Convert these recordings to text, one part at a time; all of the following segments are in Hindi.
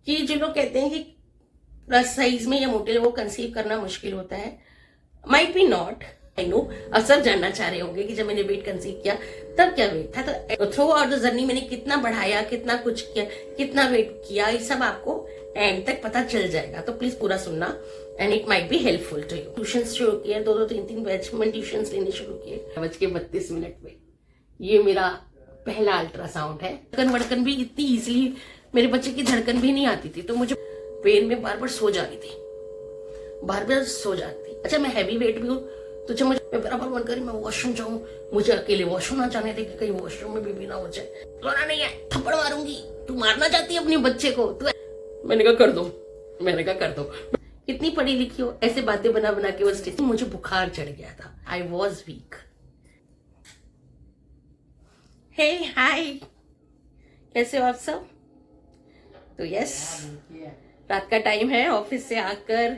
कि जो लोग कहते हैं कि प्लस साइज में या मोटे लोगों को कंसीव करना मुश्किल होता है, might be not, I know. अब सब जानना चाह रहे होंगे कि जब मैंने वेट कंसीव किया तब क्या वेट था, तो थ्रू आउट द जर्नी मैंने कितना बढ़ाया, कितना कुछ किया, कितना वेट किया, ये सब आपको एंड तक पता चल जाएगा। तो प्लीज पूरा सुनना and it might be helpful to you. Tuition शुरू किए, 2-2 3-3 बैच में ट्यूशन लेने शुरू किए। 32 पे ये मेरा पहला अल्ट्रासाउंड है। धड़कन भी इतनी इजीली, मेरे बच्चे की धड़कन भी नहीं आती थी, तो मुझे पेन में बार बार सो जाती थी, बार बार सो जाती। अच्छा, मैं हैवी वेट भी हूँ, तो जब मुझे बराबर मन करी मैं वॉशरूम जाऊं, मुझे अकेले वॉशरूम ना जाने दे कि कहीं वॉशरूम में भी ना हो जाए। रोना नहीं है, थप्पड़ मारूंगी, तू मारना चाहती है अपने बच्चे को, तू। मैंने कहा कर दो, मैंने कहा कर दो। कितनी पढ़ी लिखी हो, ऐसे बातें बना बना के वो स्टेज। मुझे बुखार चढ़ गया था, आई वॉज वीक। हे हाय, कैसे हो आप सब? तो यस, रात का टाइम है, ऑफिस से आकर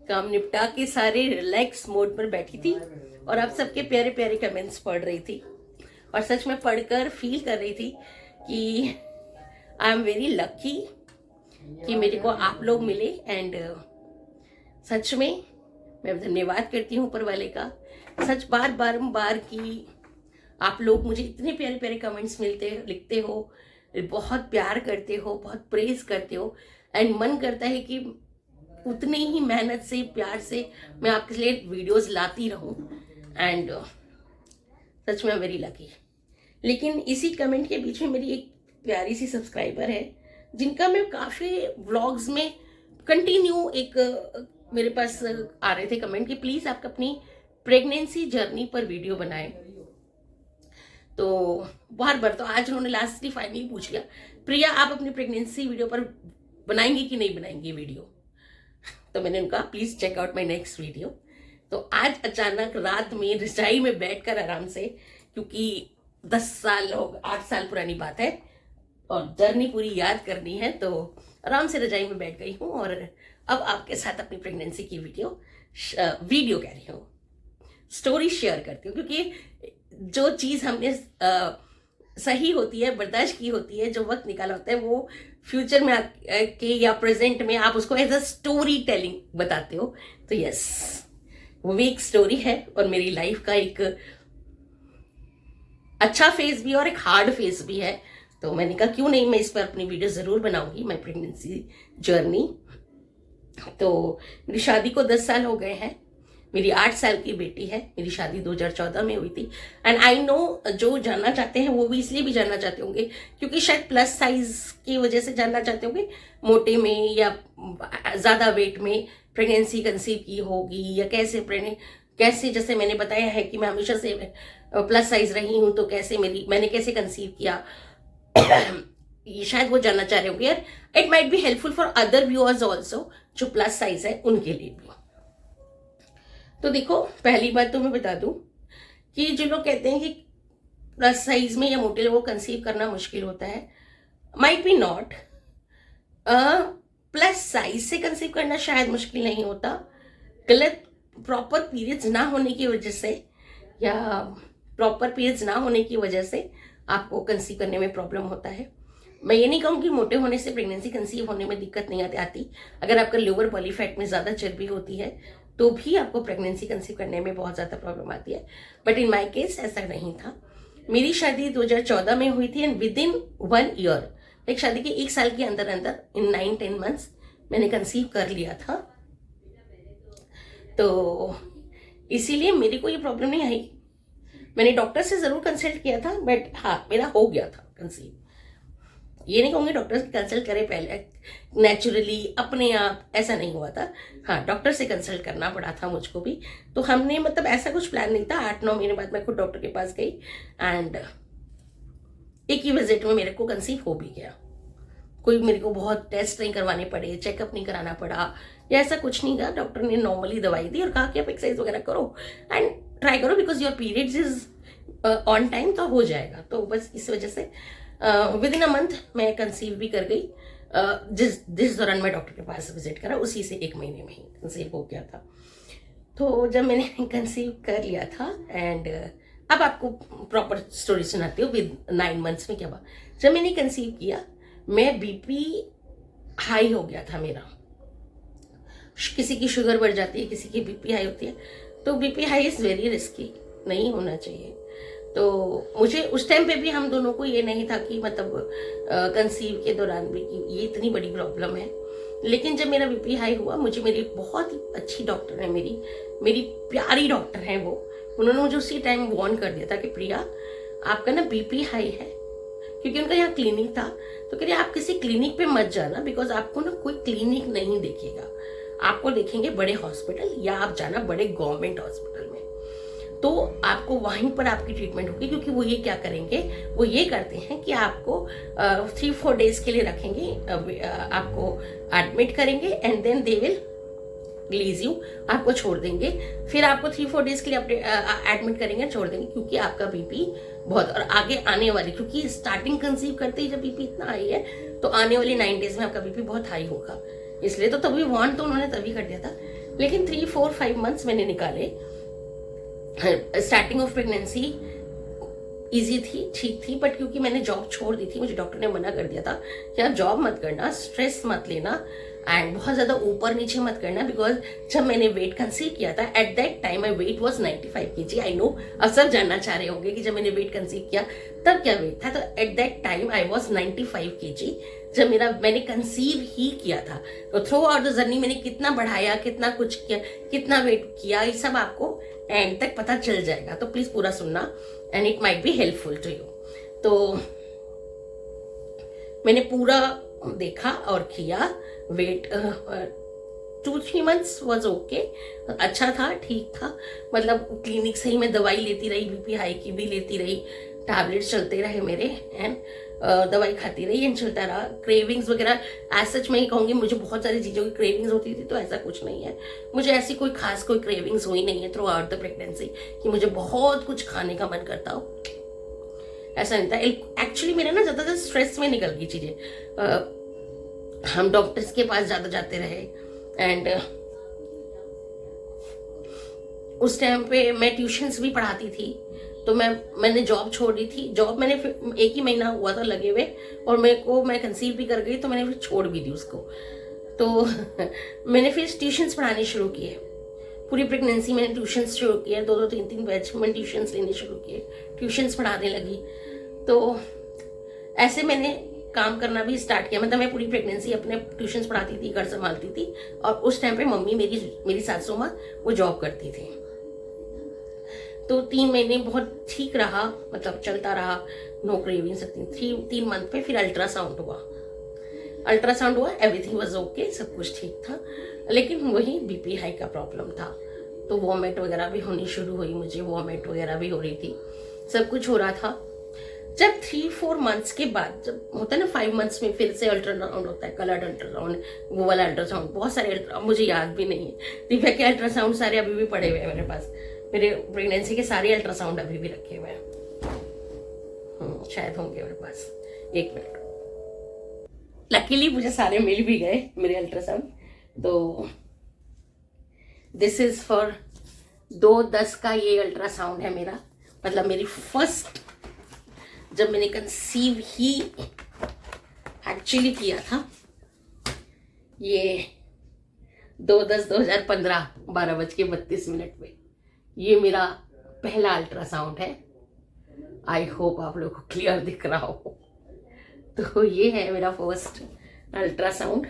काम निपटा के सारे रिलैक्स मोड पर बैठी थी और आप सबके प्यारे प्यारे कमेंट्स पढ़ रही थी। और सच में पढ़कर फील कर रही थी कि आई एम वेरी लकी कि मेरे को आप लोग मिले। एंड सच में मैं धन्यवाद करती हूँ ऊपर वाले का। सच बार कि आप लोग मुझे इतने प्यारे प्यारे कमेंट्स मिलते, लिखते हो, बहुत प्यार करते हो, बहुत प्रेज करते हो। एंड मन करता है कि उतनी ही मेहनत से, प्यार से मैं आपके लिए वीडियोस लाती रहूं। एंड सच में वेरी लकी। लेकिन इसी कमेंट के बीच में मेरी एक प्यारी सी सब्सक्राइबर है, जिनका मैं काफ़ी व्लॉग्स में कंटिन्यू एक मेरे पास आ रहे थे कमेंट कि प्लीज़ आप अपनी प्रेगनेंसी जर्नी पर वीडियो बनाएं। तो बार तो आज उन्होंने लास्टली फाइनली पूछ लिया, प्रिया आप अपनी प्रेगनेंसी वीडियो पर बनाएंगी कि नहीं बनाएंगी वीडियो? तो मैंने उनका please check out my next video. तो आज अचानक रात में रजाई में बैठकर आराम से, क्योंकि 10 साल हो, 8 साल पुरानी बात है और जर्नी पूरी याद करनी है, तो आराम से रजाई में बैठ गई हूँ और अब आपके साथ अपनी प्रेगनेंसी की वीडियो कह रही हूँ, स्टोरी शेयर करती हूँ। क्योंकि जो चीज़ हमने सही होती है, बर्दाश्त की होती है, जो वक्त निकाला होता है, वो फ्यूचर में के या प्रेजेंट में आप उसको एज अ स्टोरी टेलिंग बताते हो। तो यस, वो भी एक स्टोरी है और मेरी लाइफ का एक अच्छा फेज भी और एक हार्ड फेज भी है। तो मैंने कहा क्यों नहीं, मैं इस पर अपनी वीडियो ज़रूर बनाऊंगी, माई प्रेगनेंसी जर्नी। तो मेरी शादी को 10 साल हो गए हैं, मेरी 8 साल की बेटी है, मेरी शादी 2014 में हुई थी। एंड आई नो जो जानना चाहते हैं वो भी इसलिए भी जानना चाहते होंगे क्योंकि शायद प्लस साइज की वजह से जानना चाहते होंगे, मोटे में या ज़्यादा वेट में प्रेगनेंसी कंसीव की होगी या कैसे जैसे मैंने बताया है कि मैं हमेशा से प्लस साइज रही हूँ, तो कैसे मैंने कैसे कंसीव किया, ये शायद वो जानना चाह रहे होंगे। यार it might be helpful for other viewers also जो प्लस साइज है उनके लिए भी। तो देखो, पहली बात तो मैं बता दूं कि जो लोग कहते हैं कि प्लस साइज में या मोटे लोगों को कंसीव करना मुश्किल होता है, might be not. Plus size से कंसीव करना शायद मुश्किल नहीं होता, गलत प्रॉपर पीरियड्स ना होने की वजह से या प्रॉपर पीरियड्स ना होने की वजह से आपको कंसीव करने में प्रॉब्लम होता है। मैं ये नहीं कहूँ कि मोटे होने से प्रेगनेंसी कंसीव होने में दिक्कत नहीं आती। अगर आपका लिवर बॉडी फैट में ज़्यादा चर्बी होती है तो भी आपको प्रेगनेंसी कंसीव करने में बहुत ज़्यादा प्रॉब्लम आती है, बट इन माय केस ऐसा नहीं था। मेरी शादी 2014 में हुई थी एंड विद इन 1 ईयर, एक शादी के 1 साल के अंदर अंदर, इन 9-10 मंथ्स मैंने कंसीव कर लिया था। तो इसीलिए मेरे को ये प्रॉब्लम नहीं आई। मैंने डॉक्टर से ज़रूर कंसल्ट किया था, बट हाँ मेरा हो गया था कंसीव। ये नहीं कहूँगी डॉक्टर से कंसल्ट करें पहले नेचुरली अपने आप, ऐसा नहीं हुआ था। हाँ, डॉक्टर से कंसल्ट करना पड़ा था मुझको भी। तो हमने मतलब ऐसा कुछ प्लान नहीं था। 8-9 महीने बाद मैं खुद डॉक्टर के पास गई एंड एक ही विजिट में मेरे को कंसीव हो भी गया। कोई मेरे को बहुत टेस्ट नहीं करवाने पड़े, चेकअप नहीं कराना पड़ा या ऐसा कुछ नहीं था। डॉक्टर ने नॉर्मली दवाई दी और कहा कि आप एक्सरसाइज वगैरह करो एंड ट्राई करो because your periods is on time, तो हो जाएगा। तो बस इस वजह से विद इन अ मंथ मैं कंसीव भी कर गई। जिस दौरान मैं डॉक्टर के पास विजिट करा उसी से 1 महीने में ही कंसीव हो गया था। तो जब मैंने कंसीव कर लिया था एंड अब आपको प्रॉपर स्टोरी सुनाती हूँ विद 9 मंथ्स में क्या हुआ। जब मैंने कंसीव किया, मैं बीपी हाई हो गया था मेरा। किसी की शुगर बढ़ जाती है, किसी की बीपी हाई होती है, तो BP high is very risky, नहीं होना चाहिए। तो मुझे उस टाइम पे भी हम दोनों को ये नहीं था कि मतलब कंसीव के दौरान भी कि ये इतनी बड़ी प्रॉब्लम है। लेकिन जब मेरा बीपी हाई हुआ, मुझे मेरी बहुत ही अच्छी डॉक्टर है, मेरी प्यारी डॉक्टर है वो, उन्होंने मुझे उसी टाइम वार्न कर दिया था कि प्रिया आपका ना बीपी हाई है, क्योंकि उनका यहाँ क्लिनिक था। तो कह रहे आप किसी क्लिनिक पे मत जाना, बिकॉज आपको ना कोई क्लिनिक नहीं देखेगा, आपको देखेंगे बड़े हॉस्पिटल, या आप जाना बड़े गवर्नमेंट हॉस्पिटल में, तो आपको वहीं पर आपकी ट्रीटमेंट होगी। क्योंकि वो ये क्या करेंगे, वो ये करते हैं कि आपको 3-4 डेज के लिए रखेंगे, आपको एडमिट करेंगे and then they will release you, आपको छोड़ देंगे। फिर आपको 3-4 डेज के लिए एडमिट करेंगे, छोड़ देंगे, क्योंकि आपका बीपी बहुत और आगे आने वाली, क्योंकि स्टार्टिंग कंसीव करते ही जब बीपी इतना हाई है तो आने वाली 9 डेज में आपका बीपी बहुत हाई होगा। इसलिए तो तभी वार्न तो उन्होंने तभी कर दिया था। लेकिन 3-4-5 मंथ्स मैंने निकाले। स्टार्टिंग ऑफ प्रेगनेंसी इजी थी, ठीक थी, बट क्योंकि मैंने जॉब छोड़ दी थी, मुझे डॉक्टर ने मना कर दिया था कि आप जॉब मत करना, स्ट्रेस मत लेना एंड बहुत ज्यादा ऊपर नीचे मत करना। बिकॉज जब मैंने वेट कंसीव किया था, at that time my weight was 95 kg। I know अब सब जानना चाह रहे होंगे कि जब मैंने वेट कंसीव किया तब क्या वेट था। तो at that time I was 95 kg जब मैंने कंसीव ही किया था। तो थ्रू आउट द जर्नी मैंने कितना बढ़ाया, कितना कुछ किया, कितना वेट किया, ये सब आपको एंड तक पता चल जाएगा। तो प्लीज पूरा सुनना and it might be helpful to you. तो मैंने पूरा देखा और किया। वेट 2-3 मंथ्स वॉज ओके, अच्छा था, ठीक था। मतलब क्लिनिक से ही मैं दवाई लेती रही, बीपी हाई की भी लेती रही, टैबलेट्स चलते रहे मेरे एंड दवाई खाती रही एंड चलता रहा। क्रेविंग्स वगैरह एज सच मैं ही कहूँगी, मुझे बहुत सारी चीज़ों की क्रेविंग्स होती थी, तो ऐसा कुछ नहीं है, मुझे ऐसी कोई खास कोई क्रेविंग्स हुई नहीं है थ्रू आउट द प्रेगनेंसी कि मुझे बहुत कुछ खाने का मन करता हो, ऐसा नहीं था। एक्चुअली मेरा ना ज़्यादातर स्ट्रेस में निकल गई चीज़ें। हम डॉक्टर्स के पास ज़्यादा जाते रहे एंड उस टाइम पे मैं ट्यूशन्स भी पढ़ाती थी, तो मैंने जॉब छोड़ दी थी। जॉब मैंने 1 ही महीना हुआ था लगे हुए, और मैं कंसीव भी कर गई, तो मैंने फिर छोड़ भी दी उसको। तो मैंने फिर ट्यूशन्स पढ़ाने शुरू किए। पूरी प्रेगनेंसी मैंने ट्यूशन्स शुरू किए, 2-2, 3-3 बैच में ट्यूशन्स लेने शुरू किए, ट्यूशन्स पढ़ाने लगी। तो ऐसे मैंने काम करना भी स्टार्ट किया। मतलब मैं पूरी प्रेगनेंसी अपने ट्यूशन्स पढ़ाती थी, घर संभालती थी, और उस टाइम पे मम्मी मेरी सासू माँ वो जॉब करती थी। तो 3 महीने बहुत ठीक रहा, मतलब चलता रहा, नो क्रेविंग्स। 3 मंथ पे फिर अल्ट्रासाउंड हुआ, एवरीथिंग वाज ओके, सब कुछ ठीक था। लेकिन वही बीपी हाई का प्रॉब्लम था, तो वॉमिट वगैरह भी होनी शुरू हुई, मुझे वॉमिट वगैरह भी हो रही थी, सब कुछ हो रहा था। जब 3-4 मंथ्स के बाद, जब होता है ना 5 मंथ्स में फिर से अल्ट्रासाउंड होता है, कलर्ड अल्ट्रासाउंड, वो वाला अल्ट्रासाउंड, बहुत सारे मुझे याद भी नहीं है, दिव्या के अल्ट्रासाउंड सारे अभी भी पड़े हुए हैं मेरे पास, मेरे प्रेगनेंसी के सारे अल्ट्रासाउंड अभी भी रखे हुए हैं, शायद होंगे मेरे पास। 1 मिनट, लकीली मुझे सारे मिल भी गए मेरे अल्ट्रासाउंड। तो दिस इज फॉर 2/10 का ये अल्ट्रासाउंड है मेरा, मतलब मेरी फर्स्ट, जब मैंने कंसीव ही एक्चुअली किया था, ये 2/10/2015 12:32 पे, ये मेरा पहला अल्ट्रासाउंड है। आई होप आप लोगों को क्लियर दिख रहा हो। तो ये है मेरा फर्स्ट अल्ट्रासाउंड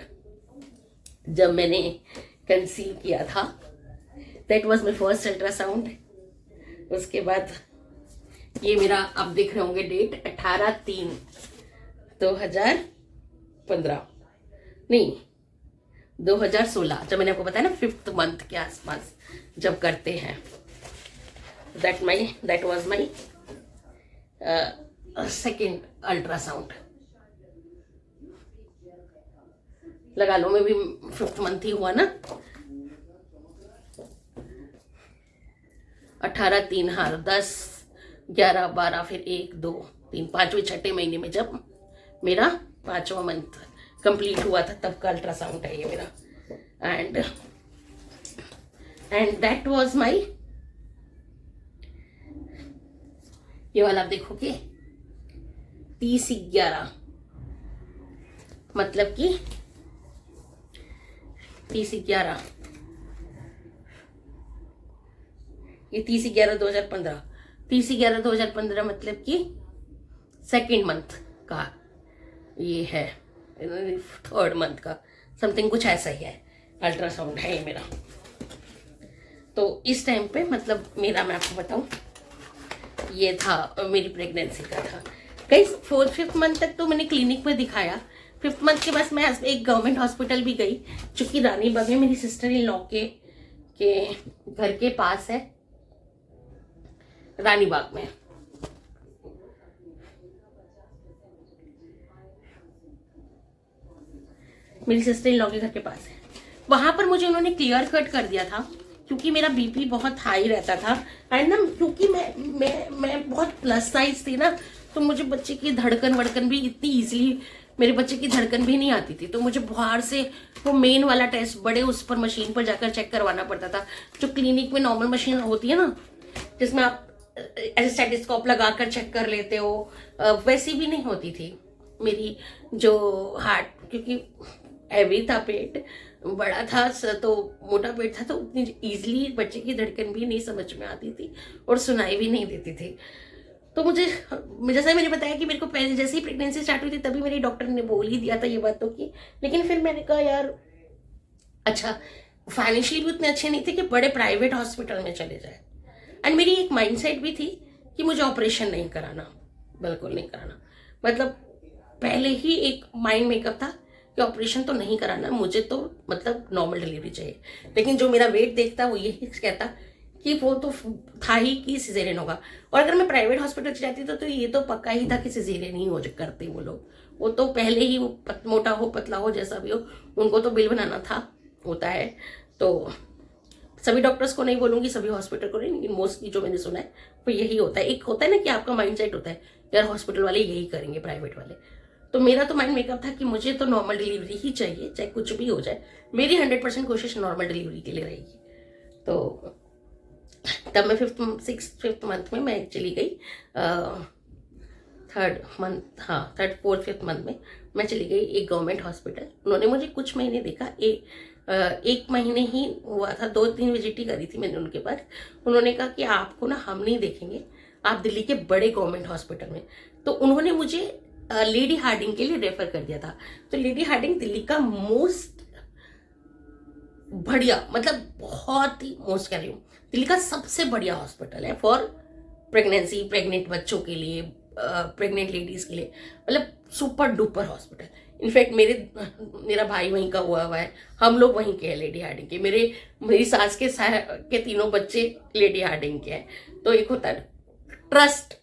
जब मैंने कंसीव किया था, that was my first ultrasound. उसके बाद ये मेरा, आप देख रहे होंगे डेट, 18/3/2015 नहीं 2016, जब मैंने आपको बताया ना 5th मंथ के आसपास जब करते हैं। That was my second ultrasound, लगा लो, मैं भी 5th मंथ ही हुआ ना, 18/3, हाँ 10, 11, 12, फिर 1, 2, 3, 5वें 6ठे महीने में जब मेरा 5वां मंथ कंप्लीट हुआ था, तब का अल्ट्रासाउंड है ये मेरा। एंड दैट वाज माई, ये वाला आप देखोगे 30/11, मतलब कि 30/11, ये 30/11/2015, 30/11/2015 मतलब कि सेकेंड मंथ का ये है, थर्ड मंथ का समथिंग कुछ ऐसा ही है, अल्ट्रासाउंड है ये मेरा। तो इस टाइम पे मतलब मेरा, मैं आपको बताऊं, ये था मेरी प्रेगनेंसी का था। कई 4th-5th मंथ तक तो मैंने क्लिनिक में दिखाया। 5th मंथ के बाद मैं एक गवर्नमेंट हॉस्पिटल भी गई, जो कि रानी बाग में मेरी सिस्टर इन लॉ के घर के पास है, रानी बाग में। मेरी सिस्टर इन लॉ के घर के पास है। वहां पर मुझे उन्होंने क्लियर कट कर दिया था, क्योंकि मेरा बीपी बहुत हाई रहता था। एंड ना, क्योंकि मैं बहुत प्लस साइज थी ना, तो मुझे बच्चे की धड़कन वड़कन भी इतनी इजीली, मेरे बच्चे की धड़कन भी नहीं आती थी। तो मुझे बाहर से वो मेन वाला टेस्ट, बड़े उस पर मशीन पर जाकर चेक करवाना पड़ता था, जो क्लिनिक में नॉर्मल मशीन होती है ना, जिसमें आप ऐसे स्टेथोस्कोप लगाकर चेक कर लेते हो, वैसी भी नहीं होती थी मेरी जो हार्ट, क्योंकि हैवी था, पेट बड़ा था, तो मोटा पेट था, तो उतनी इजीली बच्चे की धड़कन भी नहीं समझ में आती थी और सुनाई भी नहीं देती थी। तो मुझे, जैसा मैंने बताया कि मेरे को पहले जैसे ही प्रेगनेंसी स्टार्ट हुई थी, तभी मेरी डॉक्टर ने बोल ही दिया था ये बातों की। लेकिन फिर मैंने कहा यार, अच्छा फाइनेंशियली भी उतने अच्छे नहीं थे कि बड़े प्राइवेट हॉस्पिटल में चले जाए। एंड मेरी एक माइंडसेट भी थी कि मुझे ऑपरेशन नहीं कराना, बिल्कुल नहीं कराना। मतलब पहले ही एक माइंड मेकअप था कि ऑपरेशन तो नहीं कराना, मुझे तो मतलब नॉर्मल डिलीवरी चाहिए। लेकिन जो मेरा वेट देखता वो यही कहता कि वो तो था ही कि सिजेरियन होगा। और अगर मैं प्राइवेट हॉस्पिटल जाती तो ये तो पक्का ही था कि सिजेरियन ही हो करते वो लोग। वो तो पहले ही वो मोटा हो पतला हो जैसा भी हो, उनको तो बिल बनाना था, होता है। तो सभी डॉक्टर्स को नहीं बोलूंगी, सभी हॉस्पिटल को नहीं, लेकिन मोस्टली जो मैंने सुना है वो यही होता है। एक होता है ना कि आपका माइंडसेट होता है यार हॉस्पिटल वाले यही करेंगे, प्राइवेट वाले। तो मेरा तो माइंड मेकअप था कि मुझे तो नॉर्मल डिलीवरी ही चाहिए, चाहे कुछ भी हो जाए। मेरी 100% कोशिश नॉर्मल डिलीवरी के लिए रहेगी। तो तब मैं 5th मंथ में मैं चली गई, 4th-5th मंथ में मैं चली गई एक गवर्नमेंट हॉस्पिटल। उन्होंने मुझे कुछ महीने देखा, एक महीने ही हुआ था, 2-3 विजिट ही करी थी मैंने उनके पास। उन्होंने कहा कि आपको ना हम नहीं देखेंगे, आप दिल्ली के बड़े गवर्नमेंट हॉस्पिटल में। तो उन्होंने मुझे लेडी हार्डिंग के लिए रेफर कर दिया था। तो लेडी हार्डिंग दिल्ली का मोस्ट बढ़िया, मतलब बहुत ही मोस्ट कह रही हूँ, दिल्ली का सबसे बढ़िया हॉस्पिटल है फॉर प्रेगनेंसी, प्रेग्नेंट बच्चों के लिए, प्रेग्नेंट लेडीज के लिए, मतलब सुपर डुपर हॉस्पिटल। इनफैक्ट मेरा भाई वहीं का हुआ है, हम लोग वहीं के हैं लेडी हार्डिंग के। मेरी सास के 3 बच्चे लेडी हार्डिंग के हैं। तो एक होता है ट्रस्ट,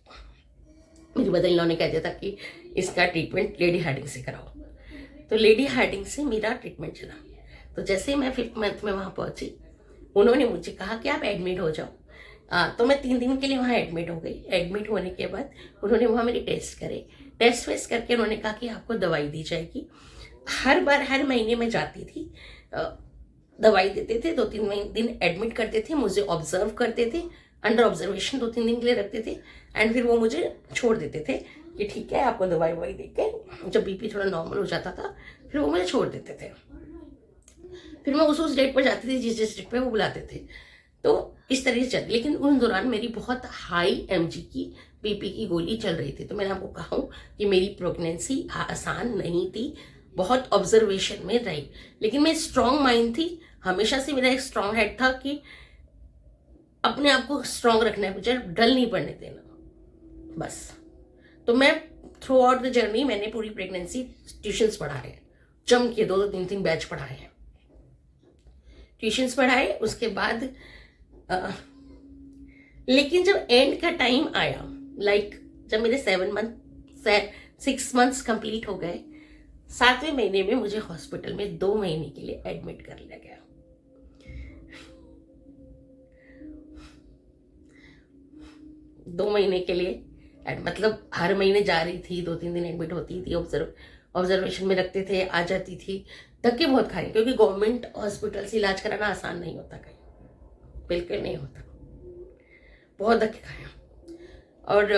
मेरी बदल ने कह दिया था कि इसका ट्रीटमेंट लेडी हार्डिंग से कराओ। तो लेडी हार्डिंग से मेरा ट्रीटमेंट चला। तो जैसे ही मैं 5th मंथ में वहाँ पहुंची, उन्होंने मुझे कहा कि आप एडमिट हो जाओ। तो मैं 3 दिन के लिए वहाँ एडमिट हो गई। एडमिट होने के बाद उन्होंने वहाँ मेरे टेस्ट करे, टेस्ट वेस्ट करके उन्होंने कहा कि आपको दवाई दी जाएगी। हर महीने में जाती थी, दवाई देते थे, 2-3 दिन एडमिट करते थे, मुझे ऑब्जर्व करते थे, अंडर ऑब्जर्वेशन 2-3 दिन के लिए रखते थे। एंड फिर वो मुझे छोड़ देते थे कि ठीक है आपको दवाई ववाई दे के, जब बीपी थोड़ा नॉर्मल हो जाता था फिर वो मुझे छोड़ देते थे। फिर मैं उस डेट पर जाती थी जिस डेट पे वो बुलाते थे। तो इस तरह से चल, लेकिन उन दौरान मेरी बहुत हाई mg की बीपी की गोली चल रही थी। तो मैंने आपको कहा कि मेरी प्रेगनेंसी आसान नहीं थी, बहुत ऑब्जर्वेशन में रही। लेकिन मैं स्ट्रॉन्ग माइंड थी, हमेशा से मेरा एक स्ट्रॉन्ग हेड था कि अपने आप को स्ट्रॉन्ग रखना है, मुझे डल नहीं पड़ने देना, बस। तो मैं थ्रू आउट द जर्नी मैंने पूरी प्रेगनेंसी ट्यूशन्स पढ़ाए हैं, जम के 2-3 बैच पढ़ाए हैं, ट्यूशन्स पढ़ाए। उसके बाद लेकिन जब एंड का टाइम आया, जब मेरे 6 मंथ्स कंप्लीट हो गए, 7वें महीने में मुझे हॉस्पिटल में 2 महीने के लिए एडमिट कर लिया गया। 2 महीने के लिए मतलब हर महीने जा रही थी, 2-3 दिन एडमिट होती थी, ऑब्जर्वेशन में रखते थे, आ जाती थी। धक्के बहुत खाए, क्योंकि गवर्नमेंट हॉस्पिटल से इलाज कराना आसान नहीं होता, कहीं बिल्कुल नहीं होता, बहुत धक्के खाए। और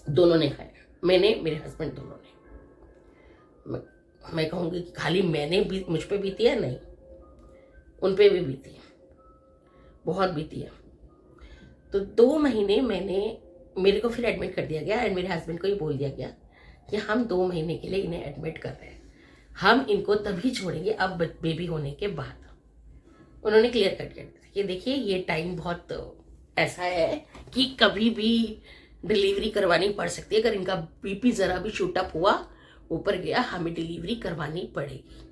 दोनों ने खाया, मैंने, मेरे हस्बैंड, दोनों ने। मैं कहूँगी कि खाली मैंने भी मुझ पे बीती है, नहीं, उन पे भी बीती है, बहुत बीती है। तो 2 महीने मेरे को फिर एडमिट कर दिया गया एंड मेरे हस्बैंड को ये बोल दिया गया कि हम 2 महीने के लिए इन्हें एडमिट कर रहे हैं, हम इनको तभी छोड़ेंगे अब बेबी होने के बाद। उन्होंने क्लियर कट कर दिया कि देखिए ये टाइम बहुत ऐसा है कि कभी भी डिलीवरी करवानी पड़ सकती है, अगर इनका बीपी ज़रा भी शूट अप हुआ, ऊपर गया, हमें डिलीवरी करवानी पड़ेगी।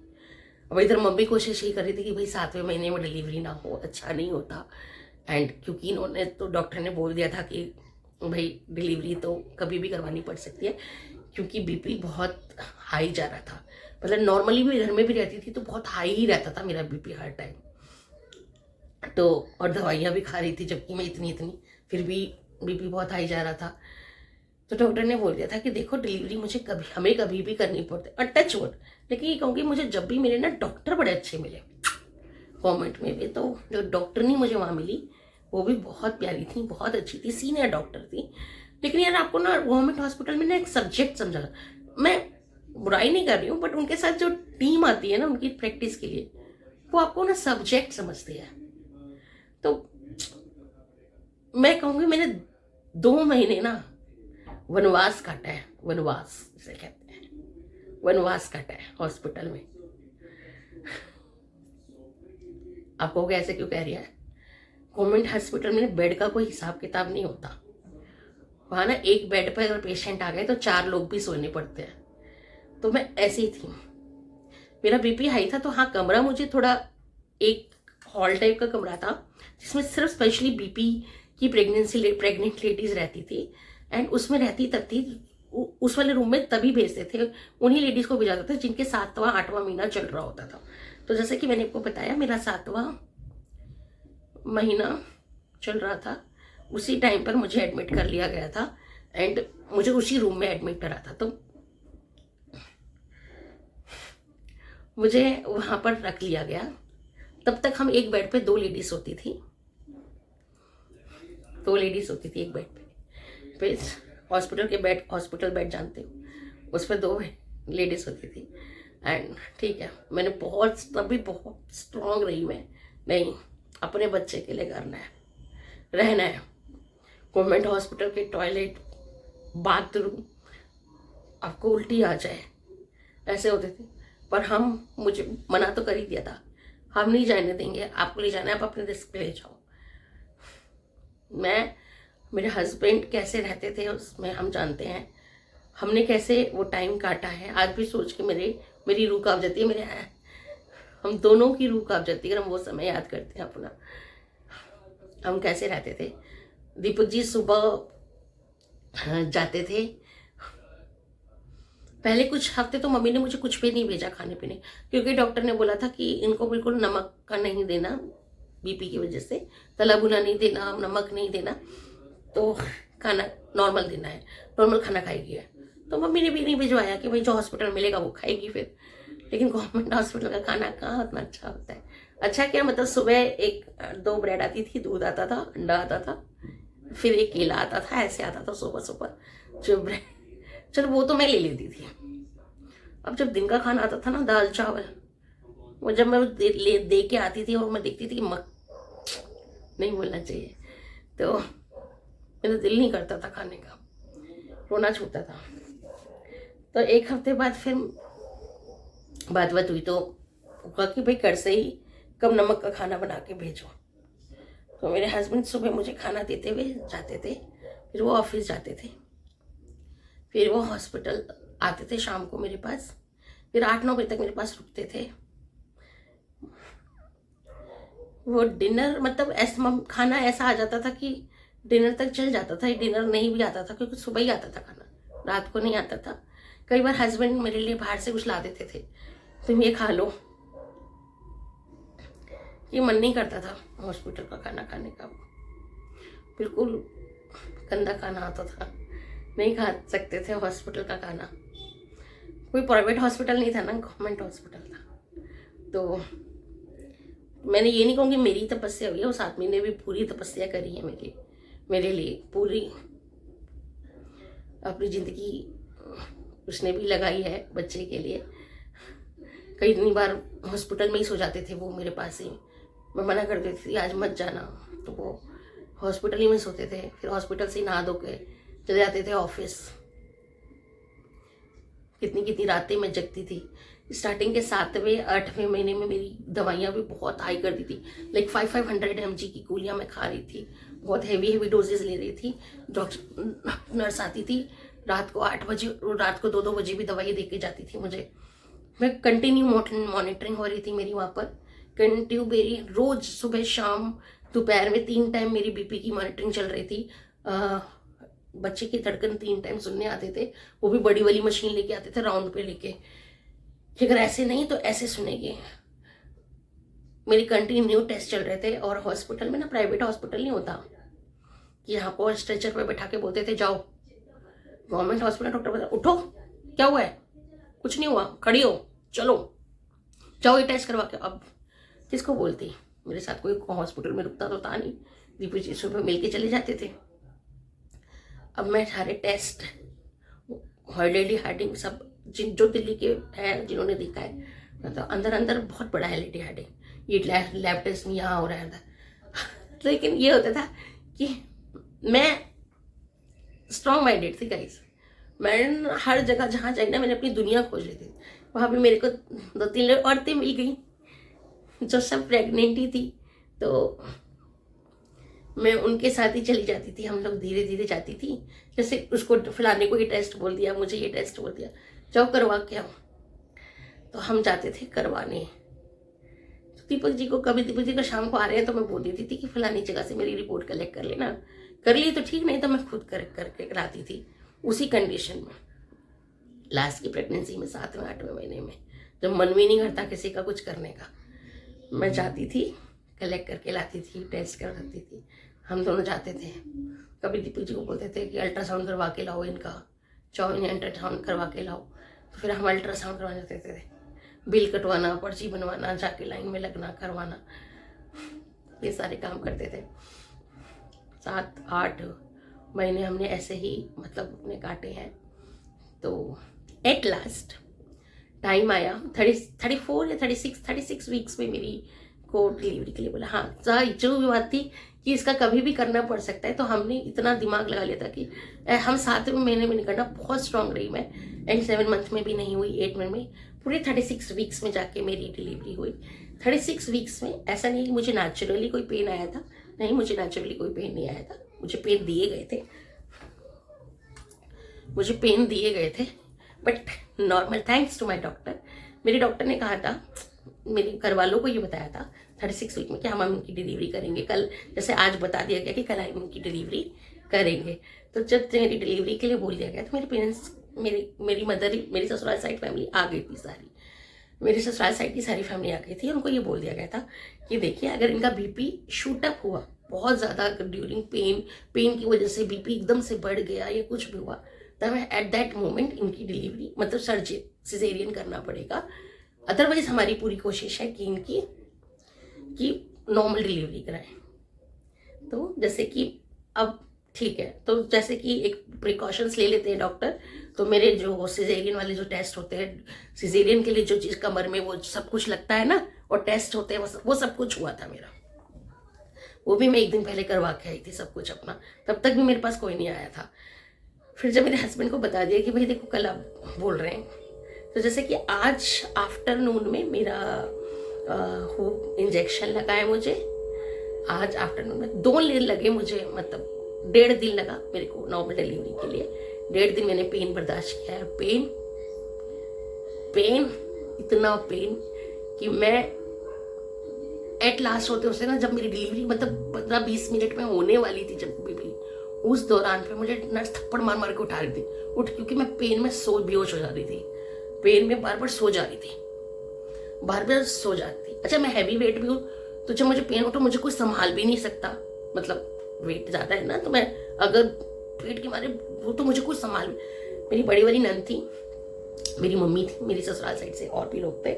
अब इधर मम्मी कोशिश ही कर रही थी कि भाई 7वें महीने में डिलीवरी ना हो, अच्छा नहीं होता। एंड क्योंकि इन्होंने तो डॉक्टर ने बोल दिया था कि भाई डिलीवरी तो कभी भी करवानी पड़ सकती है, क्योंकि बीपी बहुत हाई जा रहा था। मतलब नॉर्मली भी घर में भी रहती थी तो बहुत हाई ही रहता था मेरा बीपी हर टाइम। तो और दवाइयाँ भी खा रही थी जबकि मैं इतनी फिर भी बीपी बहुत हाई जा रहा था। तो डॉक्टर ने बोल दिया था कि देखो डिलीवरी मुझे हमें कभी भी करनी पड़ती है, टच वुड। लेकिन ये कहूँगी मुझे जब भी मेरे ना डॉक्टर बड़े अच्छे मिले गवर्नमेंट में भी, तो जो डॉक्टरनी मुझे वहाँ मिली वो भी बहुत प्यारी थी, बहुत अच्छी थी, सीनियर डॉक्टर थी। लेकिन यार आपको ना गवर्नमेंट हॉस्पिटल में ना एक सब्जेक्ट समझा, मैं बुराई नहीं कर रही हूँ, बट उनके साथ जो टीम आती है ना उनकी प्रैक्टिस के लिए, वो आपको ना सब्जेक्ट समझती है। तो मैं कहूँगी मैंने 2 महीने ना वनवास काटा है, वनवास इसे कहते हैं, वनवास काटा है हॉस्पिटल में। आपको कैसे क्यों कह रही है? गवर्नमेंट हॉस्पिटल में बेड का कोई हिसाब किताब नहीं होता। वहाँ ना एक बेड पर अगर पेशेंट आ गए तो 4 लोग भी सोने पड़ते हैं। तो मैं ऐसी ही थी, मेरा बीपी हाई था। तो हाँ, कमरा मुझे थोड़ा एक हॉल टाइप का कमरा था जिसमें सिर्फ स्पेशली बीपी की प्रेग्नेंट लेडीज रहती थी। एंड उसमें रहती तब थी, उस वाले रूम में तभी भेजते थे, उन्हीं लेडीज को भेजा जाता था जिनके 7वां 8वां महीना चल रहा होता था। तो जैसे कि मैंने आपको बताया मेरा 7वां महीना चल रहा था, उसी टाइम पर मुझे एडमिट कर लिया गया था एंड मुझे उसी रूम में एडमिट करा था। तो मुझे वहां पर रख लिया गया। तब तक हम एक बेड पे 2 लेडीज होती थी, 2 लेडीज होती थी एक बेड पे। हॉस्पिटल बेड जानते हो, उस पर 2 लेडीज होती थी। एंड ठीक है, मैंने तभी बहुत स्ट्रांग रही मैं, नहीं अपने बच्चे के लिए करना है, रहना है। गवर्नमेंट हॉस्पिटल के टॉयलेट, बाथरूम, आपको उल्टी आ जाए ऐसे होते थे। पर मुझे मना तो कर ही दिया था, हम नहीं जाने देंगे, आपको ले जाना है, आप अपने रिस्क पे ले जाओ। मेरे हस्बैंड कैसे रहते थे उसमें हम जानते हैं, हमने कैसे वो टाइम काटा है। आज भी सोच के मेरी रूह कांप जाती है, हम दोनों की रूह कांप जाती है अगर हम वो समय याद करते हैं अपना, हम कैसे रहते थे। दीपक जी सुबह जाते थे, पहले कुछ हफ्ते तो मम्मी ने मुझे कुछ भी नहीं भेजा खाने पीने, क्योंकि डॉक्टर ने बोला था कि इनको बिल्कुल नमक का नहीं देना, बीपी की वजह से तला भुना नहीं देना, नमक नहीं देना, तो खाना नॉर्मल देना है, नॉर्मल खाना खाएगी है। तो मम्मी ने भी नहीं भिजवाया कि भाई जो हॉस्पिटल मिलेगा वो खाएगी फिर। लेकिन गवर्नमेंट हॉस्पिटल का खाना कहाँ उतना अच्छा होता है। अच्छा क्या, मतलब सुबह 2 ब्रेड आती थी, दूध आता था, अंडा आता था, फिर एक केला आता था, ऐसे आता था सुबह जो ब्रेड, चलो वो तो मैं ले लेती थी। अब जब दिन का खाना आता था ना, दाल चावल, वो जब मैं दे के आती थी और मैं देखती थी नहीं बोलना चाहिए, तो मेरा दिल नहीं करता था खाने का, रोना छूटता था। तो एक हफ्ते बाद फिर बात हुई तो कहा कि भाई घर से ही कम नमक का खाना बना के भेजो। तो मेरे हस्बैंड सुबह मुझे खाना देते हुए जाते थे, फिर वो ऑफिस जाते थे, फिर वो हॉस्पिटल आते थे शाम को मेरे पास, फिर 8-9 बजे तक मेरे पास रुकते थे। वो डिनर, मतलब ऐसा खाना ऐसा आ जाता था कि डिनर तक चल जाता था, डिनर नहीं भी आता था क्योंकि सुबह ही आता था खाना, रात को नहीं आता था। कई बार हस्बैंड मेरे लिए बाहर से कुछ ला देते थे, तुम ये खा लो, ये मन नहीं करता था हॉस्पिटल का खाना खाने का, बिल्कुल गंदा खाना आता था, नहीं खा सकते थे हॉस्पिटल का खाना। कोई प्राइवेट हॉस्पिटल नहीं था ना, गवर्नमेंट हॉस्पिटल था। तो मैंने ये नहीं कहूँगी मेरी तपस्या हुई है, उस आदमी ने भी पूरी तपस्या करी है मेरे लिए, पूरी अपनी ज़िंदगी उसने भी लगाई है बच्चे के लिए। कई बार हॉस्पिटल में ही सो जाते थे वो मेरे पास ही। मैं मना कर देती थी आज मत जाना, तो वो हॉस्पिटल ही में सोते थे। फिर हॉस्पिटल से नहा धो के चले जाते थे ऑफिस। कितनी कितनी रातें मैं जगती थी। स्टार्टिंग के 7वें 8वें महीने में मेरी दवाइयाँ भी बहुत हाई कर दी थी, लाइक 500 mg की गोलियाँ मैं खा रही थी, बहुत हेवी डोजेज ले रही थी। डॉक्टर नर्स आती थी रात को 8 बजे, रात को 2-2 बजे भी दवाई दे के जाती थी मुझे। मैं कंटिन्यू मॉनिटरिंग हो रही थी मेरी वहाँ पर, कंटिन्यू मेरी रोज सुबह शाम दोपहर में 3 टाइम मेरी बीपी की मॉनिटरिंग चल रही थी। बच्चे की धड़कन 3 टाइम सुनने आते थे, वो भी बड़ी वाली मशीन लेके आते थे राउंड पे लेके, कि अगर ऐसे नहीं तो ऐसे सुनेंगे। मेरी कंटिन्यू टेस्ट चल रहे थे। और हॉस्पिटल में ना, प्राइवेट हॉस्पिटल नहीं होता कि यहाँ पर स्ट्रेचर पे बैठा के बोलते थे जाओ। गवर्नमेंट हॉस्पिटल डॉक्टर बोलता उठो, क्या हुआ है, कुछ नहीं हुआ, खड़ी हो, चलो जाओ ये टेस्ट करवा के। अब किसको बोलती, मेरे साथ कोई हॉस्पिटल में रुकता तो था नहीं, दीपू जी सुबह मिल के चले जाते थे। अब मैं सारे टेस्ट हॉलीडे हेडिंग सब जो दिल्ली के हैं जिन्होंने देखा है, मतलब अंदर अंदर बहुत बड़ा है लेडी हेडिंग, ये लैब टेस्ट में यहाँ हो रहा है। लेकिन ये होता था कि मैं स्ट्रॉन्ग माइंडेड थी गाइस। मैं हर जगह जहाँ जाई ना, मैंने अपनी दुनिया खोज ली थी। वहाँ पे मेरे को 2-3 औरतें मिल गई जो सब प्रेग्नेंट ही थी, तो मैं उनके साथ ही चली जाती थी। हम लोग धीरे धीरे जाती थी, जैसे उसको फलाने को ये टेस्ट बोल दिया, मुझे ये टेस्ट बोल दिया, जाओ करवा के आओ। तो हम जाते थे करवाने। तो दीपक जी को शाम को आ रहे हैं तो मैं बोल देती थी कि फलानी जगह से मेरी रिपोर्ट कलेक्ट कर लेना, कर ली तो ठीक, नहीं तो मैं खुद करके कराती थी उसी कंडीशन में। लास्ट की प्रेगनेंसी में 7वें 8वें महीने में, जब मन भी नहीं करता किसी का कुछ करने का, मैं जाती थी कलेक्ट करके लाती थी, टेस्ट करवाती थी। हम दोनों जाते थे। कभी दीपक जी को बोलते थे कि अल्ट्रासाउंड करवा के लाओ इनका, चाहो इन्हें अल्ट्रासाउंड करवा के लाओ। तो फिर हम अल्ट्रासाउंड करवा जाते थे, बिल कटवाना, पर्ची बनवाना, जाके लाइन में लगना, करवाना, ये सारे काम करते थे। 7-8 महीने हमने ऐसे ही मतलब अपने काटे हैं। तो एट लास्ट टाइम आया 34 या 36 वीक्स में मेरी को डिलीवरी के लिए बोला। हाँ, जो भी बात थी कि इसका कभी भी करना पड़ सकता है, तो हमने इतना दिमाग लगा लिया था कि हम 7वें महीने में नहीं करना। बहुत स्ट्रांग रही मैं, एंड 7 मंथ में भी नहीं हुई, 8 मंथ में, पूरे 36 वीक्स में जाके मेरी डिलीवरी हुई। 36 वीक्स में ऐसा नहीं कि मुझे नेचुरली कोई पेन आया था, नहीं, मुझे नेचुरली कोई पेन नहीं आया था, मुझे पेन दिए गए थे, but normal, thanks to my doctor. मेरे डॉक्टर ने कहा था, मेरे घर वालों को ये बताया था 36 वीक में कि हम इनकी डिलीवरी करेंगे कल, जैसे आज बता दिया गया कि कल हम इनकी डिलीवरी करेंगे। तो जब मेरी डिलीवरी के लिए बोल दिया गया तो मेरे पेरेंट्स, मेरी मदर, मेरी ससुराल साइड फैमिली आ गई थी सारी, मेरी ससुराल साइड की सारी फैमिली आ गई थी। उनको ये बोल दिया गया था कि देखिए, अगर इनका बीपी शूट अप हुआ बहुत ज़्यादा, ड्यूरिंग पेन की वजह से बीपी एकदम से बढ़ गया या कुछ भी हुआ, तब एट दैट मोमेंट इनकी डिलीवरी मतलब सिजेरियन करना पड़ेगा। अदरवाइज हमारी पूरी कोशिश है कि इनकी नॉर्मल डिलीवरी कराएं। तो जैसे कि अब ठीक है, तो जैसे कि एक प्रिकॉशंस ले लेते हैं डॉक्टर, तो मेरे जो सिजेरियन वाले जो टेस्ट होते हैं, सिजेरियन के लिए जो चीज़ कमर में वो सब कुछ लगता है ना, और टेस्ट होते हैं, वो सब कुछ हुआ था मेरा। वो भी मैं 1 दिन पहले करवा के आई थी सब कुछ अपना, तब तक भी मेरे पास कोई नहीं आया था। फिर जब मेरे हस्बैंड को बता दिया कि भाई देखो कल आप बोल रहे हैं, तो जैसे कि आज आफ्टरनून में मेरा इंजेक्शन लगा है मुझे। आज आफ्टरनून में 2 दिन लगे मुझे, मतलब 1.5 दिन लगा मेरे को नॉर्मल डिलीवरी के लिए। 1.5 दिन मैंने पेन बर्दाश्त किया है। पेन इतना पेन कि मैं एट लास्ट होते उसे ना, जब मेरी डिलीवरी मतलब 15-20 मिनट में होने वाली थी, जब बेबी, उस दौरान पे मुझे नर्स थप्पड़ मार मार के उठा रही थी, क्योंकि मैं पेन में बेहोश हो जाती थी, पेन में बार बार सो जा रही थी, अच्छा, मैं हैवी वेट भी हूँ, तो जब मुझे पेन हो तो मुझे कोई संभाल भी नहीं सकता, मतलब वेट ज़्यादा है ना, तो मैं अगर पेट के मारे वो, तो मुझे कोई संभाल। मेरी बड़ी वाली नंद थी, मेरी मम्मी थी, मेरी ससुराल साइड से और भी लोग थे,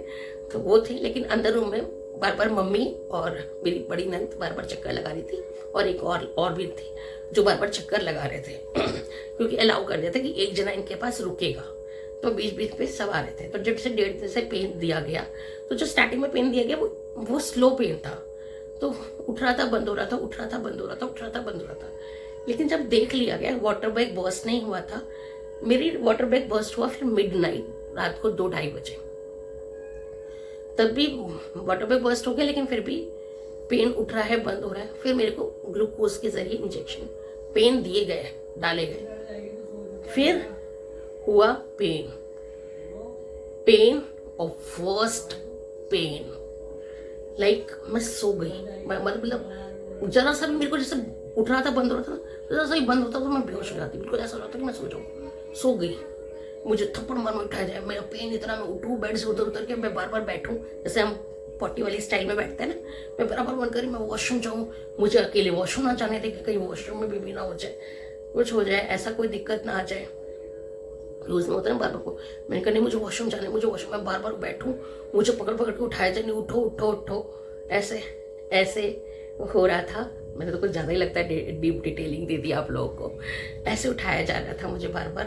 तो वो थे, लेकिन अंदर रूम में बार बार मम्मी और मेरी बड़ी नंद बार बार चक्कर लगा रही थी, और एक और भी थी जो बार बार चक्कर लगा रहे थे क्योंकि अलाउ कर दिया था कि एक जना इनके पास रुकेगा, तो बीच बीच पे सब आ रहे थे। तो जब से 1.5 दिन से पेन दिया गया, तो जो स्टार्टिंग में पेन दिया गया वो स्लो पेन था, तो उठ रहा था बंद हो रहा था, उठ रहा था बंद हो रहा था, उठ रहा था बंद हो रहा था। लेकिन जब देख लिया गया, वाटर बैग बर्स्ट नहीं हुआ था, मेरी वाटर बैग बर्स्ट हुआ फिर मिडनाइट, रात को 2-2:30 बजे, तब भी वाटर बैग बर्स्ट हो गया, लेकिन फिर भी पेन उठ रहा है, बंद हो रहा है। फिर मेरे को ग्लूकोज के जरिए इंजेक्शन पेन दिए गए, डाले गए, फिर हुआ पेन और वर्स्ट पेन, लाइक मैं सो गई। मैं मतलब जरा सा भी मेरे को जैसे उठ रहा था, बंद हो रहा था ना, जरा सा ही बंद होता तो मैं बेहोश हो जाती, बिल्कुल ऐसा हो रहा था कि मैं सो जाऊँ। सो गई, मुझे थप्पड़ मार में उठाया जाए, मेरा पेन इतना, मैं उठूँ बेड से उतर उतर के, मैं बार बार बैठूँ, जैसे हम पॉटी वाली स्टाइल में बैठते हैं ना, मैं बराबर मन करी मैं वॉशरूम जाऊँ, मुझे अकेले वॉशरूम ना जाने दे कि कहीं वॉशरूम में भी ना हो जाए, कुछ हो जाए, ऐसा कोई दिक्कत ना आ जाए। लूज में होता है ना बार बार को, मैंने कहा नहीं मुझे वॉशरूम जाना है, मुझे वॉशरूम में बार बार बैठूं, मुझे पकड़ पकड़ के उठाया जाए, नहीं उठो उठो उठो, ऐसे ऐसे हो रहा था। मैंने तो कुछ ज़्यादा ही लगता है डीप डिटेलिंग दे दी आप लोगों को। ऐसे उठाया जा रहा था मुझे बार बार,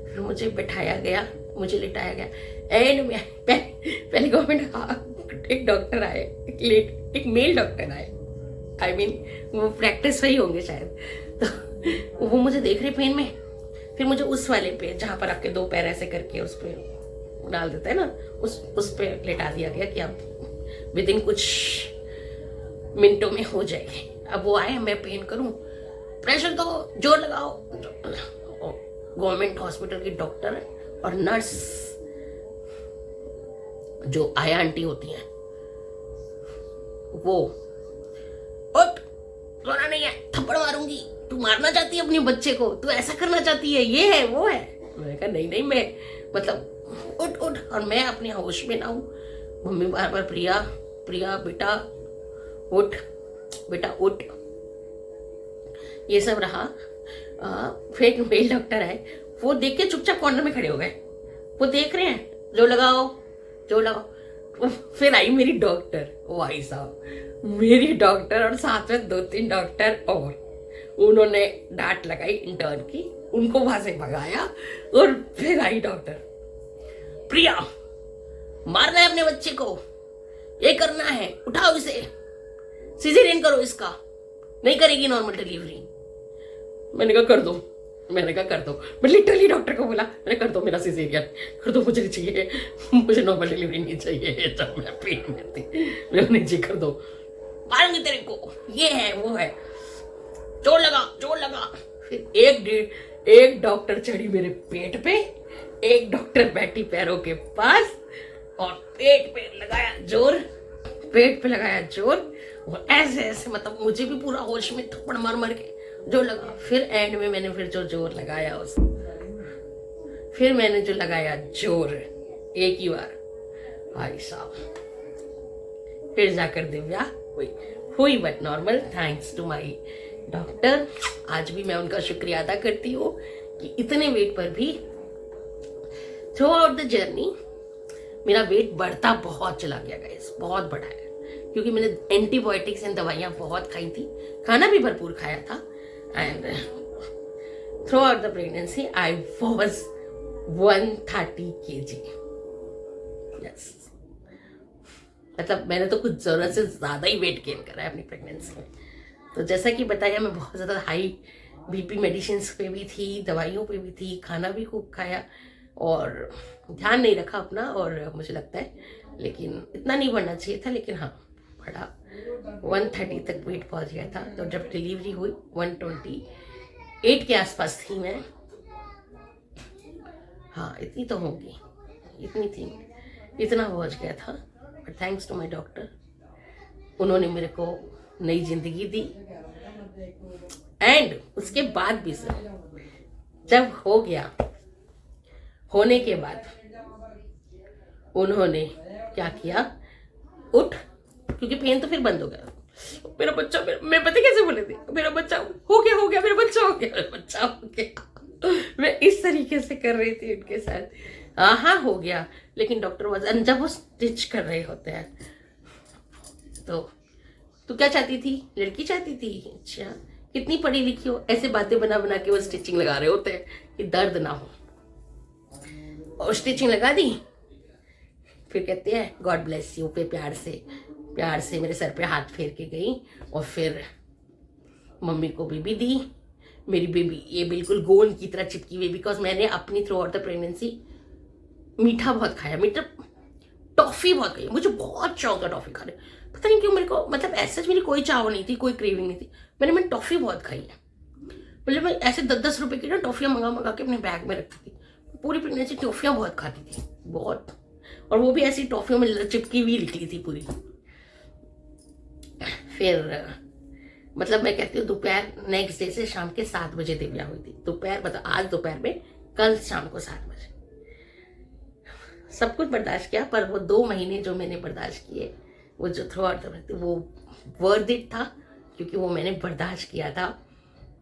फिर मुझे बैठाया गया, मुझे लिटाया गया। एंड में पहले गवर्नमेंट एक डॉक्टर आए, एक मेल डॉक्टर आए, आई मीन वो प्रैक्टिस वही होंगे शायद, तो वो मुझे देख रहे पेन में, फिर मुझे उस वाले पे जहाँ पर आपके 2 पैर ऐसे करके उस पे डाल देते हैं ना, उस पे लेटा दिया गया कि आप विदिन कुछ मिनटों में हो जाएगी। अब वो आए, मैं पेन करूं, प्रेशर दो, जोर लगाओ। गवर्नमेंट हॉस्पिटल की डॉक्टर और नर्स जो आया आंटी होती हैं, वो उठ, सोना नहीं है, थप्पड़ मारूंगी, तू मारना चाहती है अपने बच्चे को, तू ऐसा करना चाहती है, ये है वो है। मैंने कहा नहीं मैं मतलब उठ उठ, और मैं अपने होश में ना हूँ। मम्मी बार बार प्रिया प्रिया बेटा उठ, बेटा उठ, ये सब रहा। फिर एक मेल डॉक्टर आए, वो देख के चुपचाप कॉर्नर में खड़े हो गए, वो देख रहे हैं, जो लगाओ जो लगाओ। फिर आई मेरी डॉक्टर, भाई साहब मेरी डॉक्टर और साथ में 2-3 डॉक्टर और, उन्होंने डांट लगाई इंटर्न की, उनको वहां से भगाया, और फिर आई डॉक्टर, प्रिया मारना है अपने बच्चे को, ये करना है, उठाओ इसे, सिजेरियन करो इसका, नहीं करेगी नॉर्मल डिलीवरी। मैंने कहा कर दो, मैं लिटरली डॉक्टर को बोला, मैंने कर दो मेरा सिजेरियन कर दो, मुझे नहीं चाहिए, मुझे नॉर्मल डिलीवरी नहीं चाहिए, जब मैं पेट में थी मैं नहीं चाहिए, कर दो, मारूंगी तेरे को, ये है वो है, जोर लगा। फिर एक डॉक्टर चढ़ी मेरे पेट पे, एक डॉक्टर बैठी पैरों के पास, और पेट पे लगाया जोर, और ऐसे मतलब मुझे भी पूरा होश में थप्पड़ मार के जो लगा। फिर एंड में मैंने फिर जो जोर लगाया जोर एक ही बार, भाई साहब, फिर जाकर दिव्या हुई but normal, thanks to my doctor. आज भी मैं उनका शुक्रिया अदा करती हूँ कि इतने वेट पर भी थ्रू आउट द जर्नी मेरा वेट बढ़ता बहुत चला गया गाइस, बहुत बढ़ा है, क्योंकि मैंने एंटीबायोटिक्स एंड दवाइयाँ बहुत खाई थी, खाना भी भरपूर खाया था, and through out the pregnancy I was 130 kg। Yes, मतलब मैंने तो कुछ जरूरत से ज्यादा ही वेट गेन करा है अपनी प्रेगनेंसी में। तो जैसा कि बताया, मैं बहुत ज़्यादा हाई बीपी मेडिसिन पे भी थी, दवाइयों पे भी थी, खाना भी खूब खाया और ध्यान नहीं रखा अपना, और मुझे लगता है लेकिन इतना नहीं बढ़ना चाहिए था, लेकिन हाँ बढ़ा, 130 तक वेट पहुंच गया था। तो जब डिलीवरी हुई 128 के आसपास थी मैं, हाँ इतनी तो होगी, इतनी थी, इतना पहुंच गया था। But thanks to my doctor, उन्होंने मेरे को नई जिंदगी दी। एंड उसके बाद भी सर, जब हो गया, होने के बाद उन्होंने क्या किया, उठ, क्योंकि पेन तो फिर बंद हो गया, मेरा बच्चा, मैं पता कैसे बोले थे, मेरा बच्चा हो गया, मेरा बच्चा हो गया। मैं इस तरीके से कर रही थी उनके साथ। हाँ हो गया, लेकिन डॉक्टर जब वो स्टिच कर रहे होते हैं, तो तू क्या चाहती थी, लड़की चाहती थी, अच्छा कितनी पढ़ी लिखी हो, ऐसे बातें बना बना के वो स्टिचिंग लगा रहे होते हैं कि दर्द ना हो। और स्टिचिंग लगा दी। फिर कहते हैं गॉड ब्लेस यू पे प्यार से मेरे सर पे हाथ फेर के गई और फिर मम्मी को बेबी दी। मेरी बेबी ये बिल्कुल गोंद की तरह चिपकी हुई, बिकॉज मैंने अपनी थ्रू आउट द प्रेगनेंसी मीठा बहुत खाया, मीठा टॉफी बहुत खाई, मुझे बहुत शौक है टॉफी खाने, पता नहीं क्यों मेरे को, मतलब ऐसा मेरी कोई चाव नहीं थी, कोई क्रेविंग नहीं थी, मैं टॉफी बहुत खाई है। मतलब मैं ऐसे 10-10 रुपए की ना टॉफियाँ मंगा के अपने बैग में रखती थी, पूरी प्रेगनेंसी टॉफियाँ बहुत खाती थी, बहुत, और वो भी ऐसी टॉफियों में चिपकी हुई निकली थी पूरी। फिर मतलब मैं कहती हूँ दोपहर नेक्स्ट डे से शाम के 7 बजे दिव्या हुई थी, दोपहर मतलब आज दोपहर में, कल शाम को 7 बजे। सब कुछ बर्दाश्त किया, पर वो 2 महीने जो मैंने बर्दाश्त किए, वो जो थ्रू आउट वो वर्थ इट था, क्योंकि वो मैंने बर्दाश्त किया था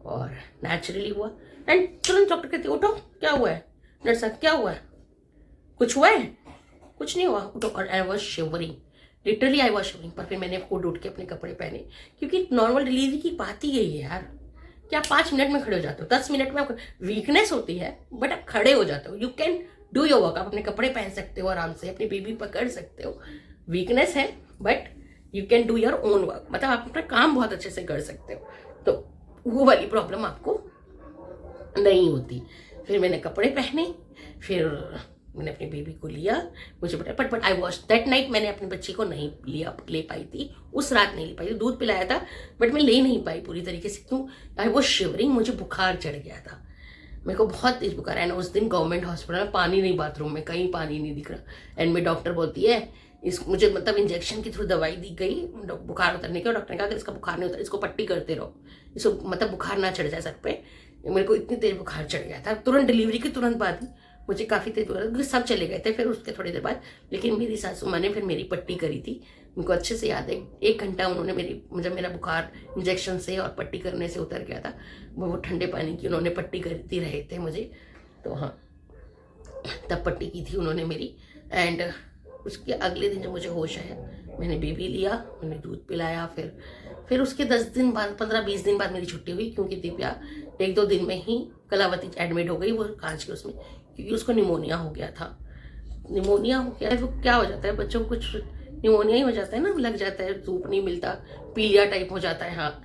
और नेचुरली हुआ। एंड तुरंत डॉक्टर कहती उठो, क्या हुआ है नर्स साहब, क्या हुआ है, कुछ हुआ है, कुछ नहीं हुआ, उठो। और I was shivering, literally I was shivering. पर फिर मैंने खुद उठ के अपने कपड़े पहने, क्योंकि नॉर्मल डिलीवरी की बात ही यही है यार कि आप 5 मिनट में खड़े हो जाते हो, 10 मिनट में, आपको वीकनेस होती है बट आप खड़े हो जाते हो, you can do your work, आप अपने कपड़े पहन सकते हो आराम से, अपनी बेबी पकड़ सकते हो, वीकनेस है but you can do your own work, मतलब आप अपना काम बहुत अच्छे से कर सकते हो, तो वो वाली प्रॉब्लम आपको नहीं होती। फिर मैंने कपड़े पहने, फिर मैंने अपनी बेबी को लिया, मुझे पता but I wash that night, मैंने अपनी बच्ची को नहीं ले पाई थी, उस रात नहीं ले पाई थी, दूध पिलाया था बट मैं ले नहीं पाई पूरी तरीके से, क्यों, आई वॉज शिवरिंग, मुझे बुखार चढ़ गया था, मेरे को बहुत तेज बुखार है। उस दिन गवर्नमेंट हॉस्पिटल में पानी नहीं, बाथरूम में कहीं पानी नहीं दिख रहा, एंड में डॉक्टर बोलती है मुझे मतलब इंजेक्शन के थ्रू दवाई दी गई बुखार उतरने की, और डॉक्टर ने कहा कि इसका बुखार नहीं उतर, इसको पट्टी करते रहो, इसको मतलब बुखार ना चढ़ जाए सर पे। मेरे को इतनी तेज बुखार चढ़ गया था, तुरंत डिलीवरी के तुरंत बाद मुझे काफ़ी तेज बुखार, क्योंकि सब चले गए थे फिर उसके थोड़ी देर बाद, लेकिन मेरी सासू माँ ने फिर मेरी पट्टी करी थी, उनको अच्छे से याद है, 1 घंटा उन्होंने मेरा बुखार इंजेक्शन से और पट्टी करने से उतर गया था, वो ठंडे पानी की उन्होंने पट्टी करती रहे थे मुझे, तो हाँ तब पट्टी की थी उन्होंने मेरी। एंड उसके अगले दिन जब मुझे होश आया, मैंने बेबी लिया, मैंने दूध पिलाया, फिर उसके 10 दिन बाद 15-20 दिन बाद मेरी छुट्टी हुई, क्योंकि दिव्या 1-2 दिन में ही कलावती एडमिट हो गई, वो कांच के उसमें, क्योंकि उसको निमोनिया हो गया था। निमोनिया हो गया है तो क्या हो जाता है बच्चों को, कुछ निमोनिया ही हो जाता है ना, लग जाता है, धूप नहीं मिलता, पीलिया टाइप हो जाता है, हाँ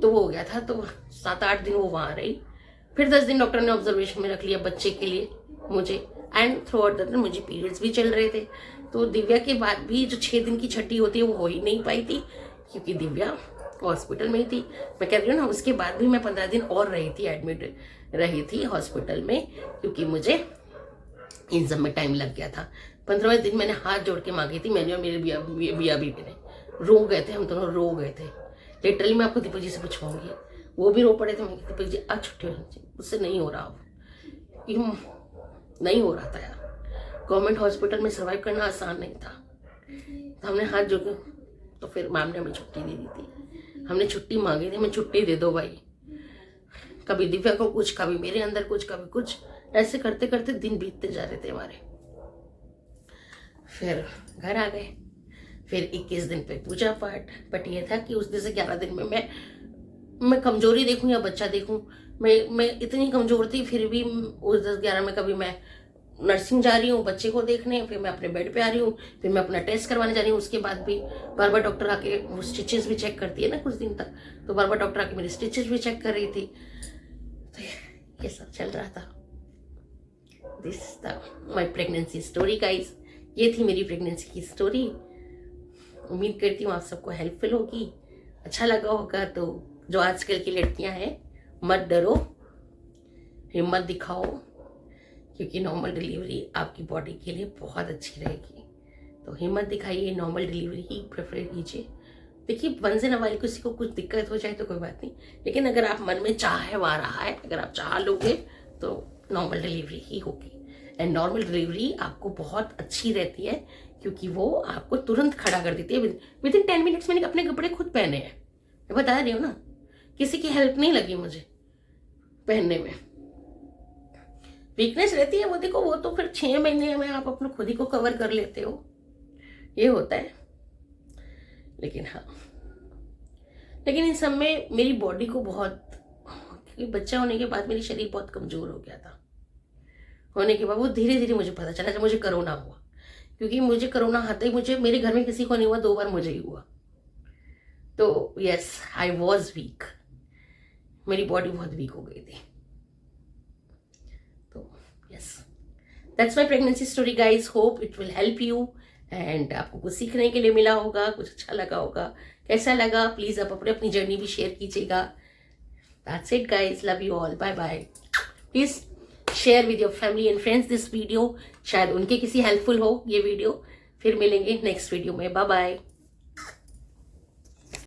तो वो हो गया था, तो 7-8 दिन वो वहाँ रही, फिर 10 दिन डॉक्टर ने ऑब्जर्वेशन में रख लिया बच्चे के लिए मुझे, एंड थ्रू आउट द दिन मुझे पीरियड्स भी चल रहे थे, तो दिव्या के बाद भी जो 6 दिन की छठी होती है वो हो ही नहीं पाई थी, क्योंकि दिव्या हॉस्पिटल में ही थी। मैं कह रही हूँ ना, उसके बाद भी मैं 15 दिन और रही थी, एडमिट रही थी हॉस्पिटल में, क्योंकि मुझे इन सब में टाइम लग गया था। 15वें दिन मैंने हाथ जोड़ के मांगी थी, मैंने और मेरे बिया बीबी ने, रो गए थे, हम दोनों रो गए थे लिटरली। मैं आपको दीपक जी से पूछवाऊंगी, वो भी रो पड़े थे, मैं दीपक जी आज छुट्टी होनी चाहिए, उससे नहीं हो रहा, नहीं हो रहा था यार, गवर्नमेंट हॉस्पिटल में सर्वाइव करना आसान नहीं था, तो हमने हाथ जोड़े, तो फिर मैम ने हमें छुट्टी दे दी थी, हमने छुट्टी मांगी थी, हमें छुट्टी दे दो भाई, कभी दिव्या को कुछ, कभी मेरे अंदर कुछ, कभी कुछ, ऐसे करते करते दिन बीतते जा रहे थे हमारे। फिर घर आ गए, फिर 21 दिन पे पूजा पाठ, बट ये था कि उस दिन से 11 दिन में मैं कमजोरी देखूं या बच्चा देखूं, मैं इतनी कमजोर थी, फिर भी उस 10-11 में कभी मैं नर्सिंग जा रही हूँ बच्चे को देखने, फिर मैं अपने बेड पे आ रही हूँ, फिर मैं अपना टेस्ट करवाने जा रही हूँ, उसके बाद भी बार बार डॉक्टर आके वो स्टिचेस भी चेक करती है ना कुछ दिन तक, तो बार बार डॉक्टर आके मेरी स्टिचेस भी चेक कर रही थी, तो ये सब चल रहा था। This my pregnancy story guys, ये थी मेरी प्रेगनेंसी की स्टोरी। उम्मीद करती हूँ आप सबको हेल्पफुल होगी, अच्छा लगा होगा। तो जो आजकल की लड़कियां हैं, मत डरो, हिम्मत दिखाओ, क्योंकि नॉर्मल डिलीवरी आपकी बॉडी के लिए बहुत अच्छी रहेगी, तो हिम्मत दिखाइए, नॉर्मल डिलीवरी ही प्रेफर कीजिए। देखिए वंस इन अ वाइल किसी को कुछ दिक्कत हो जाए तो कोई बात नहीं, लेकिन अगर आप मन में चाह आ रहा है, अगर आप चाह लोगे तो नॉर्मल डिलीवरी ही होगी। एंड नॉर्मल डिलीवरी आपको बहुत अच्छी रहती है, क्योंकि वो आपको तुरंत खड़ा कर देती है, विद इन 10 मिनट्स मैंने अपने कपड़े खुद पहने हैं, मैं बता रही हूँ ना, किसी की हेल्प नहीं लगी मुझे पहनने में। वीकनेस रहती है वो, देखो वो तो फिर 6 महीने में आप अपने खुद ही को कवर कर लेते हो, ये होता है। लेकिन हाँ, लेकिन इन सब में मेरी बॉडी को बहुत, क्योंकि बच्चा होने के बाद मेरी शरीर बहुत कमजोर हो गया था, होने के बाद वो धीरे धीरे मुझे पता चला जब मुझे कोरोना हुआ, क्योंकि मुझे कोरोना आते ही मुझे, मेरे घर में किसी को नहीं हुआ, 2 बार मुझे ही हुआ। तो यस, आई वॉज वीक, मेरी बॉडी बहुत वीक हो गई थी। तो yes, that's my pregnancy story guys, hope it will help you and आपको कुछ सीखने के लिए मिला होगा, कुछ अच्छा लगा होगा। कैसा लगा प्लीज आप अपनी जर्नी भी शेयर कीजिएगा। That's it guys, love you all, bye bye. Please share with your family and friends this video, शायद उनके किसी हेल्पफुल हो ये वीडियो। फिर मिलेंगे नेक्स्ट वीडियो में, बाय बाय।